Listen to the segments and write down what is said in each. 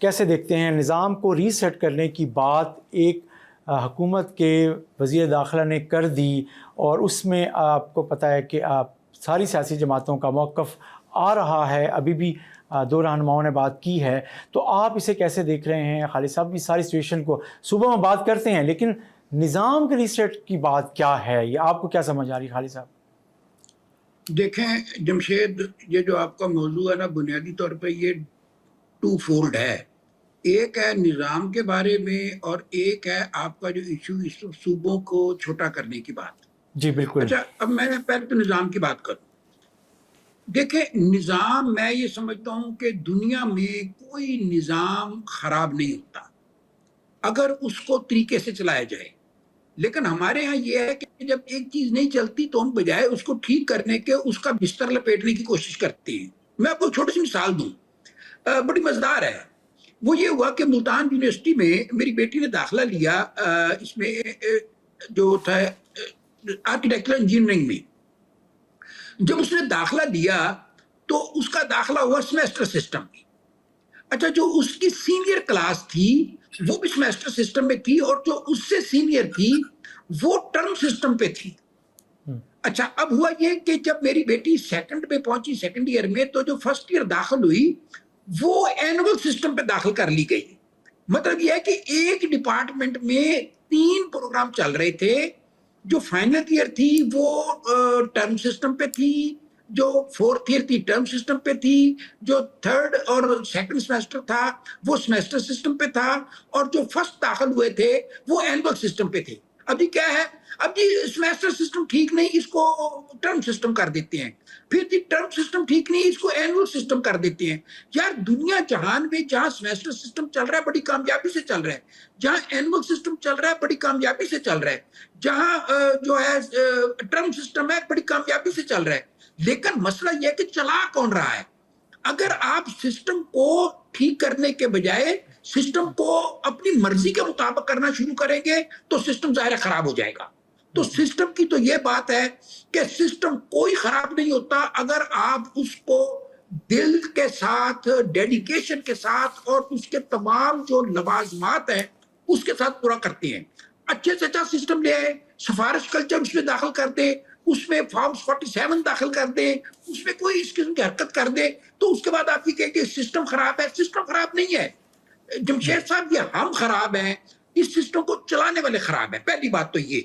کیسے دیکھتے ہیں نظام کو ریسیٹ کرنے کی بات ایک حکومت کے وزیر داخلہ نے کر دی، اور اس میں آپ کو پتہ ہے کہ ساری سیاسی جماعتوں کا موقف آ رہا ہے، ابھی بھی دو رہنماؤں نے بات کی ہے، تو آپ اسے کیسے دیکھ رہے ہیں خالد صاحب؟ اس ساری سچویشن کو صوبہ میں بات کرتے ہیں، لیکن نظام کے ریسیٹ کی بات کیا ہے، یہ آپ کو کیا سمجھ آ رہی ہے خالد صاحب؟ دیکھیں جمشید، یہ جو آپ کا موضوع ہے نا، بنیادی طور پہ یہ ٹو فولڈ ہے۔ ایک ہے نظام کے بارے میں، اور ایک ہے آپ کا جو ایشو صوبوں کو چھوٹا کرنے کی بات۔ جی بالکل۔ اچھا، اب میں پہلے تو نظام کی بات کروں۔ دیکھیں نظام، میں یہ سمجھتا ہوں کہ دنیا میں کوئی نظام خراب نہیں ہوتا اگر اس کو طریقے سے چلایا جائے، لیکن ہمارے ہاں یہ ہے کہ جب ایک چیز نہیں چلتی تو ہم بجائے اس کو ٹھیک کرنے کے اس کا بستر لپیٹنے کی کوشش کرتے ہیں۔ میں آپ کو چھوٹی سی مثال دوں، بڑی مزیدار ہے۔ وہ یہ ہوا کہ ملتان یونیورسٹی میں میری بیٹی نے داخلہ لیا، اس میں جو تھا آرکیٹیکچرل انجینئرنگ میں۔ جب اس نے داخلہ لیا تو اس کا داخلہ ہوا سیمیسٹر سسٹم میں۔ اچھا، جو اس کی سینئر کلاس تھی وہ بھی سیمیسٹر سسٹم میں تھی، اور جو اس سے سینئر تھی وہ ٹرم سسٹم پہ تھی۔ اچھا، اب ہوا یہ کہ جب میری بیٹی سیکنڈ پہ پہنچی، سیکنڈ ایئر میں، تو جو فرسٹ ایئر داخل ہوئی وہ اینول سسٹم پہ داخل کر لی گئی۔ مطلب یہ ہے کہ ایک ڈپارٹمنٹ میں 3 پروگرام چل رہے تھے۔ جو فائنل ایئر تھی وہ ٹرم سسٹم پہ تھی، جو 4th ایئر تھی ٹرم سسٹم پہ تھی، جو 3rd اور 2nd سیمیسٹر تھا وہ سیمیسٹر سسٹم پہ تھا، اور جو فرسٹ داخل ہوئے تھے وہ اینول سسٹم پہ تھے۔ ابھی کیا ہے، اب یہ سیمیسٹر سسٹم ٹھیک نہیں، اس کو ٹرم سسٹم کر دیتے ہیں، پھر ٹرم سسٹم ٹھیک نہیں، اس کو اینول سسٹم کر دیتے ہیں۔ یار دنیا جہان میں جہاں سیمیسٹر سسٹم چل رہا ہے بڑی کامیابی سے چل رہا ہے، جہاں اینول سسٹم چل رہا ہے بڑی کامیابی سے چل رہا ہے، جہاں جو ہے ٹرم سسٹم ہے بڑی کامیابی سے چل رہا ہے۔ لیکن مسئلہ یہ ہے کہ چلا کون رہا ہے؟ اگر آپ سسٹم کو ٹھیک کرنے کے بجائے سسٹم کو اپنی مرضی کے مطابق کرنا شروع کریں گے تو سسٹم ظاہر خراب ہو جائے گا۔ تو سسٹم کی تو یہ بات ہے کہ سسٹم کوئی خراب نہیں ہوتا اگر آپ اس کو دل کے ساتھ، ڈیڈیکیشن کے ساتھ، اور اس کے تمام جو لوازمات ہیں اس کے ساتھ پورا کرتے ہیں۔ اچھے سے اچھا سسٹم لے آئے، سفارش کلچر اس میں داخل کر دے، اس میں فارمز 47 داخل کر دے، اس میں کوئی اس قسم کی حرکت کر دے، تو اس کے بعد آپ یہ کہیں کہ سسٹم خراب ہے۔ سسٹم خراب نہیں ہے جمشید صاحب، یہ ہم خراب ہیں، اس سسٹم کو چلانے والے خراب ہیں۔ پہلی بات تو یہ۔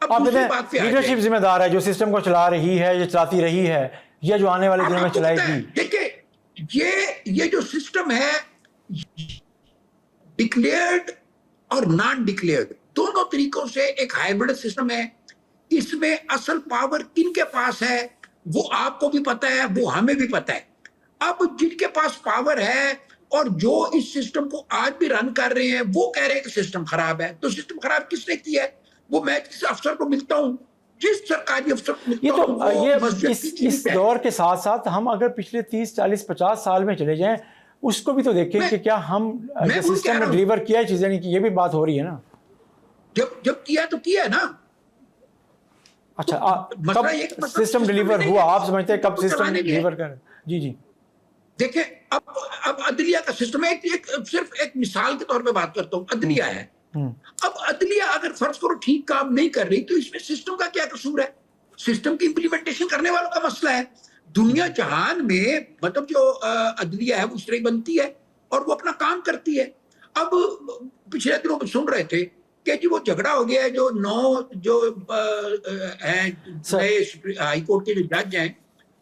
اب دوسری بات پہ لیڈرشپ ذمہ دار ہے جو سسٹم کو چلا رہی ہے، یہ چلاتی رہی ہے، یا جو آنے والے دنوں میں چلائے گی۔ دیکھیں یہ جو سسٹم ہے ڈکلیئرڈ اور نان ڈکلیئرڈ دونوں طریقوں سے ایک ہائبرڈ سسٹم ہے۔ اس میں اصل پاور کن کے پاس ہے وہ آپ کو بھی پتا ہے، وہ ہمیں بھی پتا ہے۔ اب جن کے پاس پاور ہے اور جو اس سسٹم کو آج بھی رن کر رہے ہیں وہ کہہ رہے ہیں کہ سسٹم خراب ہے، تو سسٹم خراب کس نے کیا ہے؟ وہ میں جس افسر کو ملتا ہوں، جس سرکاری افسر کو ملتا ہوں، یہ اس دور کے ساتھ ساتھ ہم اگر پچھلے 30 40 50 سال میں چلے جائیں اس کو بھی تو دیکھیں کہ کیا ہم سسٹم میں ڈیلیور کیا ہے چیزیں، نہیں کی، یہ بھی بات ہو رہی ہے نا۔ جب کیا تو کیا ہے نا۔ اچھا، کب سسٹم ڈیلیور ہوا؟ آپ سمجھتے ہیں کب سسٹم ڈیلیور کر؟ جی دیکھیں اب عدلیہ کا سسٹم ہے، صرف ایک مثال کے طور پہ بات کرتا ہوں، عدلیہ ہے۔ اب عدلیہ اگر فرض کرو ٹھیک کام نہیں کر رہی تو اس میں سسٹم کا کیا قصور ہے؟ سسٹم کی امپلیمنٹیشن کرنے والوں کا مسئلہ ہے۔ دنیا جہان میں مطلب جو عدلیہ ہے وہ اس طرح بنتی ہے اور وہ اپنا کام کرتی ہے۔ اب پچھلے دنوں میں سن رہے تھے کہ جی وہ جھگڑا ہو گیا ہے، جو 9 جو ہیں نئے ہائی کورٹ کے جو جج ہیں،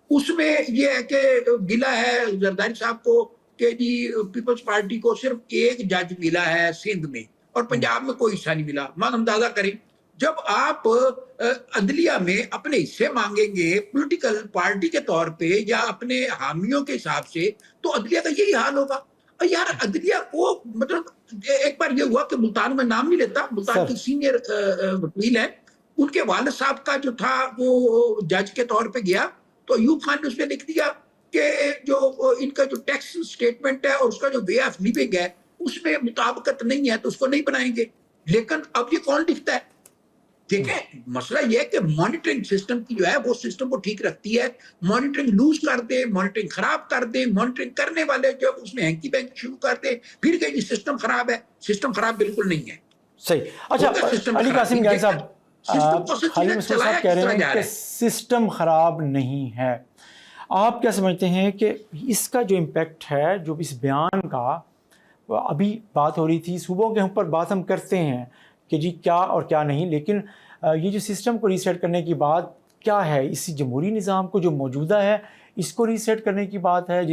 اس میں یہ ہے کہ گلا ہے زرداری صاحب کو کہ جی پیپلز پارٹی کو صرف ایک جج ملا ہے سندھ میں اور پنجاب میں کوئی حصہ نہیں ملا۔ مان اندازہ کریں جب آپ عدلیہ میں اپنے حصے مانگیں گے پولیٹیکل پارٹی کے طور پہ یا اپنے حامیوں کے حساب سے، تو عدلیہ کا یہی حال ہوگا۔ یار عدلیہ کو مطلب ایک بار یہ ہوا کہ ملتان میں نام نہیں لیتا، ملتان کی سینئر وکیل ہے، ان کے والد صاحب کا جو تھا وہ جج کے طور پہ گیا تو ایوب خان نے اس پہ لکھ دیا کہ جو ان کا جو ٹیکس سٹیٹمنٹ ہے اور اس کا جو وے آف لیونگ ہے اس میں مطابقت نہیں ہے تو اس کو نہیں بنائیں گے۔ لیکن اب یہ کون لکھتا ہے؟ دیکھیں مسئلہ یہ ہے کہ مانیٹرنگ سسٹم کی جو ہے وہ سسٹم کو ٹھیک رکھتی ہے. مانیٹرنگ لوز کر دے, مانیٹرنگ خراب کر دے, مانیٹرنگ کرنے والے جو اس میں ہینکی بینک شروع کر دے, پھر کہ سسٹم خراب ہے. سسٹم خراب بالکل نہیں ہے. صحیح. اچھا علی قاسم گیل صاحب, خالد مسعود صاحب کہہ رہے ہیں کہ سسٹم خراب نہیں ہے. آپ کیا سمجھتے ہیں کہ اس کا جو امپیکٹ ہے, جو اس بیان کا ابھی بات ہو رہی تھی, صوبوں کے اوپر بات ہم کرتے ہیں کہ جی کیا اور کیا نہیں, لیکن یہ جو سسٹم کو ریسیٹ کرنے کی بات کیا ہے, اسی جمہوری نظام کو جو موجودہ ہے اس کو ریسیٹ کرنے کی بات ہے,